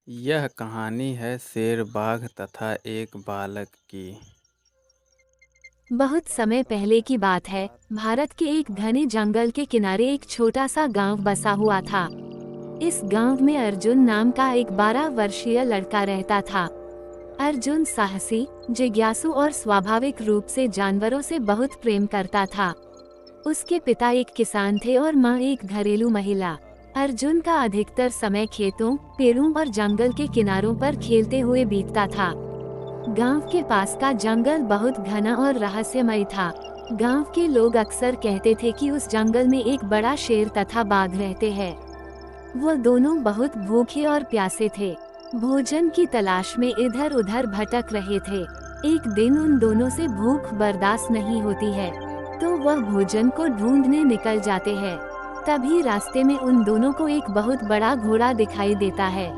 यह कहानी है शेर, बाघ तथा एक बालक की। बहुत समय पहले की बात है। भारत के एक घने जंगल के किनारे एक छोटा सा गांव बसा हुआ था। इस गांव में अर्जुन नाम का एक 12 वर्षीय लड़का रहता था। अर्जुन साहसी, जिज्ञासु और स्वाभाविक रूप से जानवरों से बहुत प्रेम करता था। उसके पिता एक किसान थे और माँ एक घरेलू महिला। अर्जुन का अधिकतर समय खेतों, पेड़ों और जंगल के किनारों पर खेलते हुए बीतता था। गांव के पास का जंगल बहुत घना और रहस्यमय था। गांव के लोग अक्सर कहते थे कि उस जंगल में एक बड़ा शेर तथा बाघ रहते हैं। वो दोनों बहुत भूखे और प्यासे थे। भोजन की तलाश में इधर उधर भटक रहे थे। एक दिन उन दोनों से भूख बर्दाश्त नहीं होती है, तो वह भोजन को ढूंढने निकल जाते हैं। तभी रास्ते में उन दोनों को एक बहुत बड़ा घोड़ा दिखाई देता है।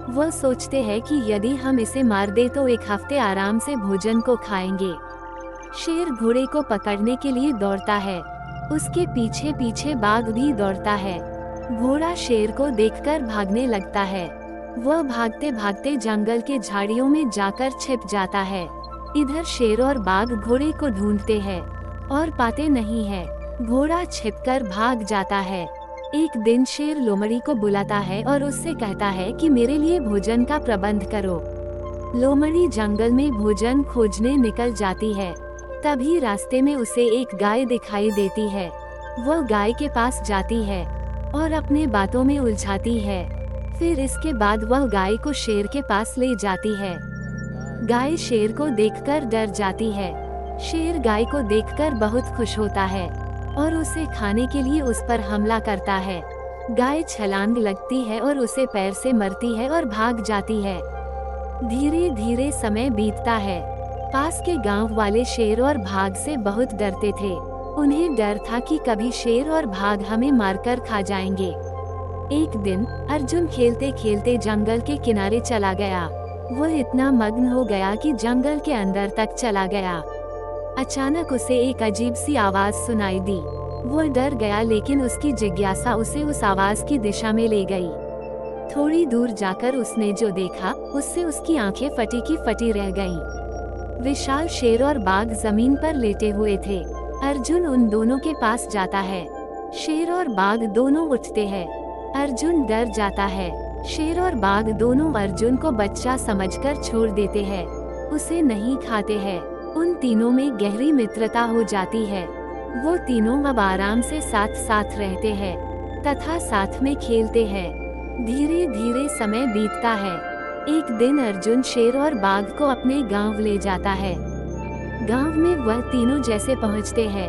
वह सोचते हैं कि यदि हम इसे मार दे तो एक हफ्ते आराम से भोजन को खाएंगे। शेर घोड़े को पकड़ने के लिए दौड़ता है। उसके पीछे पीछे बाघ भी दौड़ता है। घोड़ा शेर को देखकर भागने लगता है। वह भागते भागते जंगल के झाड़ियों में जाकर छिप जाता है। इधर शेर और बाघ घोड़े को ढूंढते हैं और पाते नहीं है। घोड़ा छिपकर भाग जाता है। एक दिन शेर लोमड़ी को बुलाता है और उससे कहता है कि मेरे लिए भोजन का प्रबंध करो। लोमड़ी जंगल में भोजन खोजने निकल जाती है। तभी रास्ते में उसे एक गाय दिखाई देती है। वह गाय के पास जाती है और अपने बातों में उलझाती है। फिर इसके बाद वह गाय को शेर के पास ले जाती है। गाय शेर को देखकर डर जाती है। शेर गाय को देखकर बहुत खुश होता है और उसे खाने के लिए उस पर हमला करता है। गाय छलांग लगती है और उसे पैर से मरती है और भाग जाती है। धीरे धीरे समय बीतता है। पास के गांव वाले शेर और बाघ से बहुत डरते थे। उन्हें डर था कि कभी शेर और बाघ हमें मारकर खा जाएंगे। एक दिन अर्जुन खेलते खेलते जंगल के किनारे चला गया। वह इतना मग्न हो गया कि जंगल के अंदर तक चला गया। अचानक उसे एक अजीब सी आवाज सुनाई दी। वह डर गया, लेकिन उसकी जिज्ञासा उसे उस आवाज की दिशा में ले गई। थोड़ी दूर जाकर उसने जो देखा, उससे उसकी आंखें फटी की फटी रह गईं। विशाल शेर और बाघ जमीन पर लेटे हुए थे। अर्जुन उन दोनों के पास जाता है। शेर और बाघ दोनों उठते हैं। अर्जुन डर जाता है। शेर और बाघ दोनों अर्जुन को बच्चा समझकर छोड़ देते हैं। उसे नहीं खाते हैं। उन तीनों में गहरी मित्रता हो जाती है। वो तीनों अब आराम से साथ साथ रहते हैं तथा साथ में खेलते हैं। धीरे धीरे समय बीतता है। एक दिन अर्जुन शेर और बाघ को अपने गांव ले जाता है। गांव में वह तीनों जैसे पहुंचते हैं,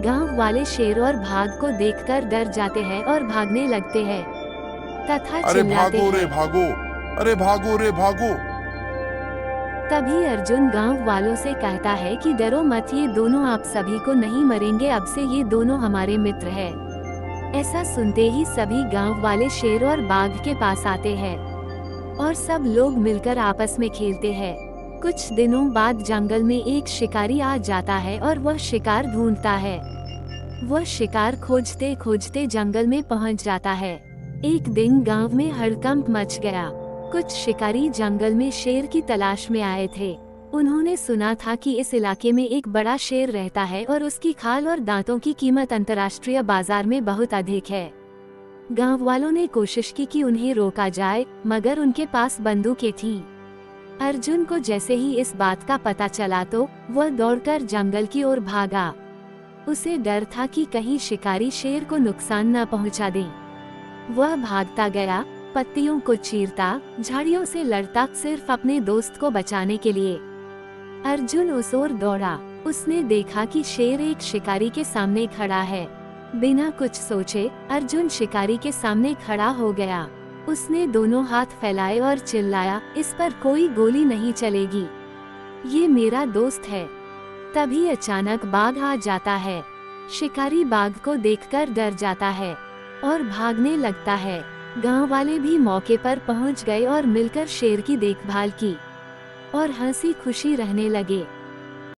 गांव वाले शेर और बाघ को देखकर डर जाते हैं और भागने लगते हैं तथा अरे चिल्लाते भागो रे हैं। भागो। अरे भागो रे भागो। तभी अर्जुन गांव वालों से कहता है कि डरो मत, ये दोनों आप सभी को नहीं मरेंगे। अब से ये दोनों हमारे मित्र हैं। ऐसा सुनते ही सभी गांव वाले शेर और बाघ के पास आते हैं और सब लोग मिलकर आपस में खेलते हैं। कुछ दिनों बाद जंगल में एक शिकारी आ जाता है और वह शिकार ढूंढता है। वह शिकार खोजते खोजते जंगल में पहुंच जाता है। एक दिन गांव में हड़कंप मच गया। कुछ शिकारी जंगल में शेर की तलाश में आए थे। उन्होंने सुना था कि इस इलाके में एक बड़ा शेर रहता है और उसकी खाल और दांतों की कीमत अंतर्राष्ट्रीय बाजार में बहुत अधिक है। गांव वालों ने कोशिश की कि उन्हें रोका जाए, मगर उनके पास बंदूकें थीं। अर्जुन को जैसे ही इस बात का पता चला तो वह दौड़कर जंगल की ओर भागा। उसे डर था कि कहीं शिकारी शेर को नुकसान न पहुंचा दे। वह भागता गया, पत्तियों को चीरता, झाड़ियों से लड़ता, सिर्फ अपने दोस्त को बचाने के लिए। अर्जुन उस ओर दौड़ा। उसने देखा कि शेर एक शिकारी के सामने खड़ा है। बिना कुछ सोचे अर्जुन शिकारी के सामने खड़ा हो गया। उसने दोनों हाथ फैलाए और चिल्लाया, इस पर कोई गोली नहीं चलेगी, ये मेरा दोस्त है। तभी अचानक बाघ आ जाता है। शिकारी बाघ को देखकर डर जाता है और भागने लगता है। गांव वाले भी मौके पर पहुंच गए और मिलकर शेर की देखभाल की और हंसी खुशी रहने लगे।